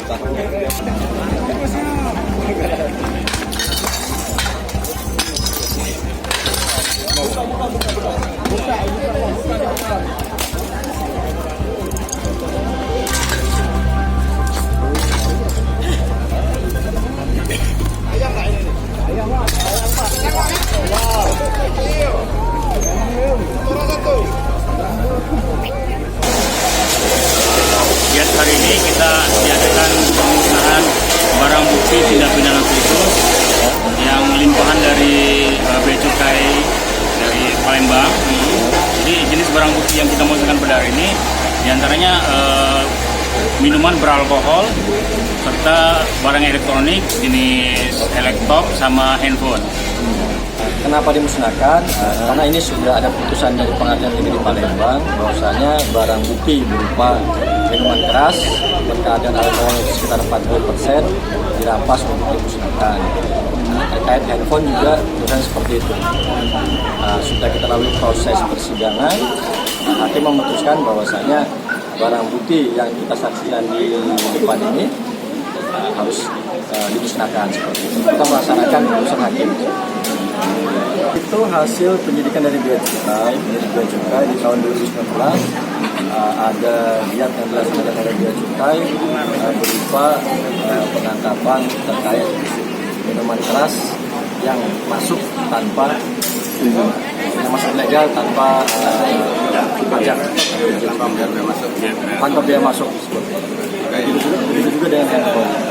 Hari ini kita diadakan pemusnahan barang bukti tindak pidana khusus yang limpahan dari Bea Cukai dari Palembang. Jadi jenis barang bukti yang kita musnahkan pada hari ini diantaranya minuman beralkohol serta barang elektronik jenis laptop sama handphone. Kenapa dimusnahkan? Karena ini sudah ada putusan dari Pengadilan Negeri di Palembang bahwasanya barang bukti berupa minuman keras berkadar alkohol sekitar 40% dirampas untuk dimusnahkan. Terkait handphone juga putusan seperti itu. Sudah kita lalui proses persidangan, hakim memutuskan bahwasanya barang bukti yang kita saksikan di depan ini harus dimusnahkan seperti itu. Kita melaksanakan putusan hakim. Itu hasil penyidikan dari Bea Cukai di tahun 2019. Ada giat yang dilaksanakan oleh Bea Cukai berupa penangkapan terkait minuman keras yang masuk tanpa legal tanpa pajak, tanpa biaya masuk. Begitu juga dengan handphone.